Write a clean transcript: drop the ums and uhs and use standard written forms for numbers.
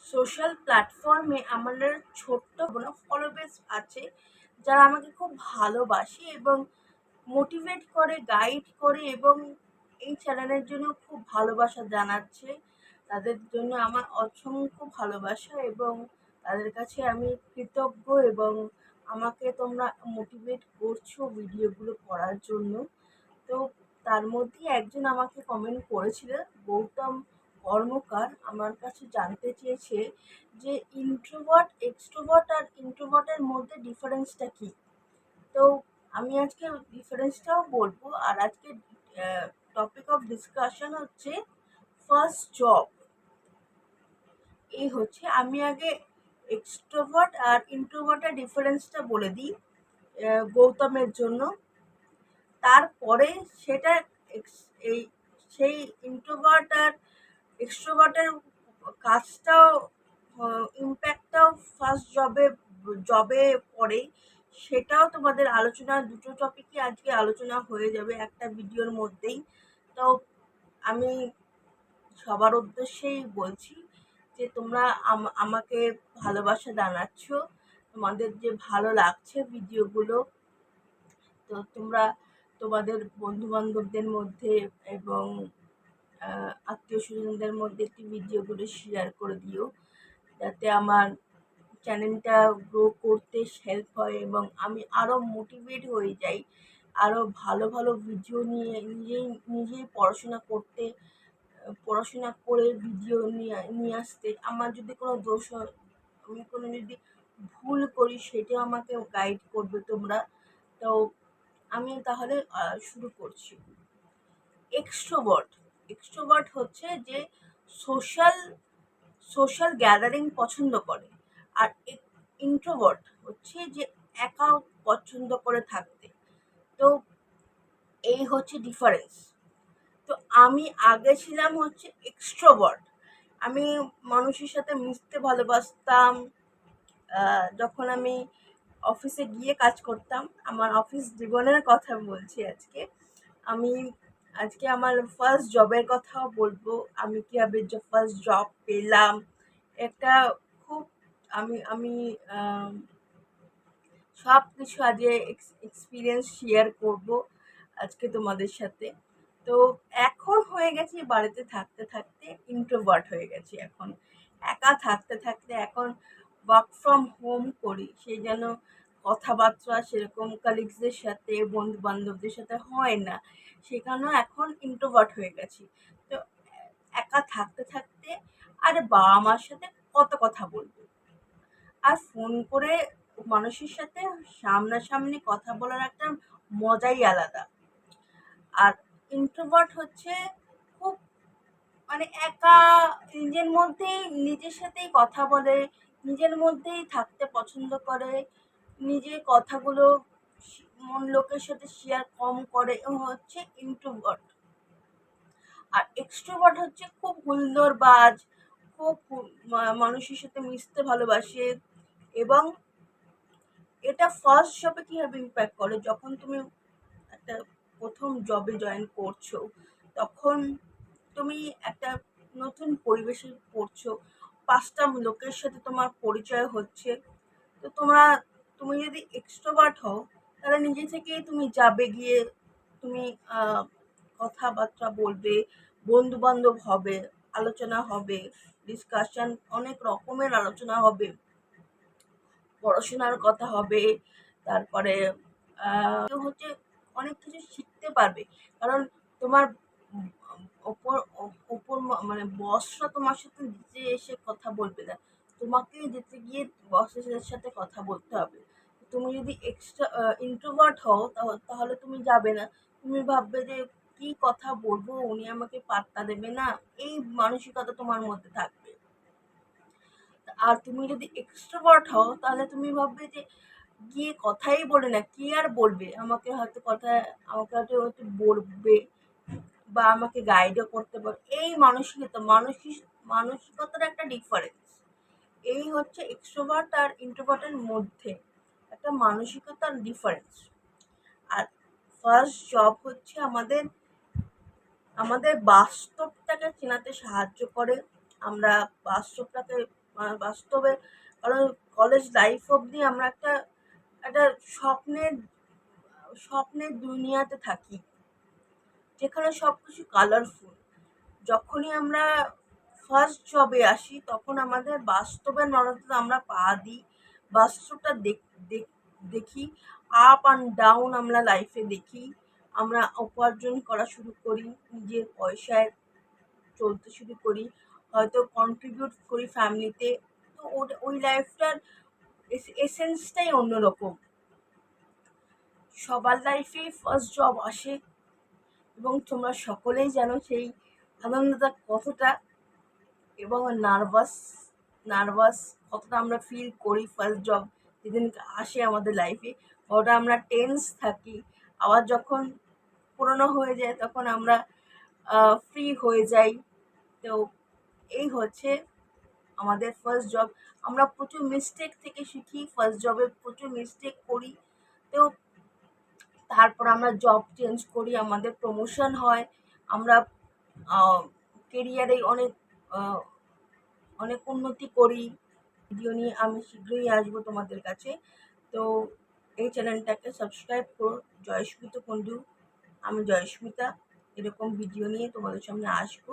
Social প্ল্যাটফর্মে আমাদের ছোট্ট কোনো ফলোবেস আছে যারা আমাকে খুব ভালোবাসে এবং মোটিভেট করে, গাইড করে এবং এই চ্যানেলের জন্য খুব ভালোবাসা জানাচ্ছে। তাদের জন্য আমার অসংখ্য ভালোবাসা এবং তাদের কাছে আমি কৃতজ্ঞ এবং আমাকে তোমরা মোটিভেট করছো ভিডিওগুলো করার জন্য। তো তার মধ্যেই একজন আমাকে কমেন্ট করেছিল, গৌতম কর্মকার আমার কাছে জানতে চেয়েছে যে ইন্ট্রোভার্ট, এক্সট্রোভার্ট আর ইন্ট্রোভার্টের মধ্যে ডিফারেন্সটা কী। তো আমি আজকে ডিফারেন্সটাও বলবো। আর আজকে টপিক অফ ডিসকাশন হচ্ছে ফার্স্ট জব। এই হচ্ছে, আমি আগে এক্সট্রোভার্ট আর ইন্ট্রোভার্টের ডিফারেন্সটা বলে দিই গৌতমের জন্য। তারপরে সেটা এই সেই ইন্ট্রোভার্ট আর এক্সট্রোভার্টের কাজটাও, ইম্প্যাক্টটাও ফার্স্ট জবে পড়ে, সেটাও তোমাদের আলোচনা, দুটো টপিকই আজকে আলোচনা হয়ে যাবে একটা ভিডিওর মধ্যেই। তো আমি সবার উদ্দেশ্যেই বলছি যে তোমরা আমাকে ভালোবাসা জানাচ্ছ, তোমাদের যে ভালো লাগছে ভিডিওগুলো, তো তোমরা তোমাদের বন্ধু বান্ধবদের মধ্যে এবং আত্মীয় স্বজনদের মধ্যে একটি ভিডিওগুলো শেয়ার করে দিও, যাতে আমার চ্যানেলটা গ্রো করতে হেল্প হয় এবং আমি আরও মোটিভেট হয়ে যাই, আরও ভালো ভালো ভিডিও নিয়ে নিজেই পড়াশোনা করে ভিডিও নিয়ে আসতে। আমার যদি কোনো দোষ হয়, আমি কোনো যদি ভুল করি, সেটা আমাকে গাইড করবে তোমরা। তো আমি তাহলে শুরু করছি। এক্সট্রোভার্ট, এক্সট্রোভার্ট হচ্ছে যে সোশ্যাল সোশ্যাল গ্যাদারিং পছন্দ করে। আর ইন্ট্রোভার্ট হচ্ছে যে একা পছন্দ করে থাকতে। তো এই হচ্ছে ডিফারেন্স। তো আমি আগে ছিলাম হচ্ছে এক্সট্রোভার্ট। আমি মানুষের সাথে মিশতে ভালোবাসতাম। যখন আমি অফিসে গিয়ে কাজ করতাম, আমার অফিস জীবনের কথা বলছি আজকে। আমি আজকে আমার ফার্স্ট জবের কথাও বলবো, আমি কীভাবে ফার্স্ট জব পেলাম। একটা খুব আমি আমি সব কিছু আজকে এক্সপিরিয়েন্স শেয়ার করব আজকে তোমাদের সাথে। তো এখন হয়ে গেছি বাড়িতে থাকতে থাকতে ইন্ট্রোভার্ট হয়ে গেছি। এখন একা থাকতে থাকতে এখন ওয়ার্ক ফ্রম হোম করি, সেই জন্য কথাবার্তা সেরকম কালিগসদের সাথে, বন্ধু বান্ধবদের সাথে হয় না, সেখানেও এখন ইন্ট্রোভার্ট হয়ে গেছি। তো একা থাকতে থাকতে আরে বাবা মার সাথে কত কথা বলবো, আর ফোন করে মানুষের সাথে সামনাসামনি কথা বলার একটা মজাই আলাদা। আর ইন্ট্রোভার্ট হচ্ছে খুব মানে একা, নিজের সাথেই কথা বলে, নিজের মধ্যেই থাকতে পছন্দ করে, নিজের কথাগুলো লোকের সাথে শেয়ার কম করে, হচ্ছে ইন্ট্রোভার্ট। আর এক্সট্রোভার্ট হচ্ছে খুব হুল্লোড়বাজ, খুব মানুষের সাথে মিশতে ভালোবাসে। এবং এটা ফার্স্ট জবে কীভাবে ইম্প্যাক্ট করে, যখন তুমি একটা প্রথম জবে জয়েন করছো, তখন তুমি একটা নতুন পরিবেশে পড়ছো, 5টা লোকের সাথে তোমার পরিচয় হচ্ছে। তো তুমি যদি এক্সট্রোভার্ট হও, তাহলে নিজে থেকেই তুমি যাবে গিয়ে, তুমি কথাবার্তা বলবে, বন্ধু বান্ধব হবে, আলোচনা হবে, ডিসকাশন, অনেক রকমের আলোচনা হবে, পড়াশোনার কথা হবে। তারপরে হচ্ছে অনেক কিছু শিখতে পারবে, কারণ তোমার ওপর ওপর মানে বসরা তোমার সাথে নিচে এসে কথা বলবে না, তোমাকে যেতে গিয়ে বসের সাথে কথা বলতে হবে। তুমি যদি ইন্ট্রোভার্ট হও, তাহলে তুমি যাবে না, তুমি ভাববে যে কি কথা বলবো, উনি আমাকে পাত্তা দেবে না, এই মানসিকতা তোমার মধ্যে থাকবে। আর তুমি যদি এক্সট্রোভার্ট হও, তাহলে তুমি ভাববে যে গিয়ে কথাই বলে না, কি আর বলবে, আমাকে হয়তো বলবে বা আমাকে গাইডও করতে পারে। এই মানসিকতার একটা ডিফারেন্স। এই হচ্ছে এক্সট্রোভার্ট আর ইন্ট্রোভার্টের মধ্যে একটা মানসিকতার ডিফারেন্স। আর ফার্স্ট জব হচ্ছে আমাদের বাস্তবটাকে চেনাতে সাহায্য করে। আমরা বাস্তবটাকে বাস্তবে। কারণ কলেজ লাইফ অবধি আমরা একটা একটা স্বপ্নের স্বপ্নের দুনিয়াতে থাকি, যেখানে সব কিছু কালারফুল। যখনই আমরা ফার্স্ট জবে আসি তখন আমাদের বাস্তবের নরকতে আমরা পা দিই, বাস্তবটা দেখি, আপ অ্যান্ড ডাউন আমরা লাইফে দেখি। আমরা উপার্জন করা শুরু করি, নিজের পয়সায় চলতে শুরু করি, হয়তো কন্ট্রিবিউট করি ফ্যামিলিতে। তো ওই লাইফটার এসেন্সটাই অন্যরকম। সবার লাইফেই ফার্স্ট জব আসে, এবং তোমরা সকলেই জানো সেই আনন্দটা কতটা, এবং নার্ভাস কতটা আমরা ফিল করি ফার্স্ট জব যেদিন আসে আমাদের লাইফে, কতটা আমরা টেন্স থাকি। আবার যখন পুরনো হয়ে যায় তখন আমরা ফ্রি হয়ে যাই। তো এই হচ্ছে আমাদের ফার্স্ট জব। আমরা প্রচুর মিস্টেক থেকে শিখি, ফার্স্ট জবে প্রচুর মিস্টেক করি। তো তারপর আমরা জব চেঞ্জ করি, আমাদের প্রমোশন হয়, আমরা কেরিয়ারে আহ, অনেক উন্নতি করি। ভিডিও নিয়ে আমি শীঘ্রই আসবো তোমাদের কাছে। তো এই চ্যানেলটাকে সাবস্ক্রাইব করো, জয়স্মিতা কুণ্ডু। আমি জয়স্মিতা, এরকম ভিডিও নিয়ে তোমাদের সামনে আসবো।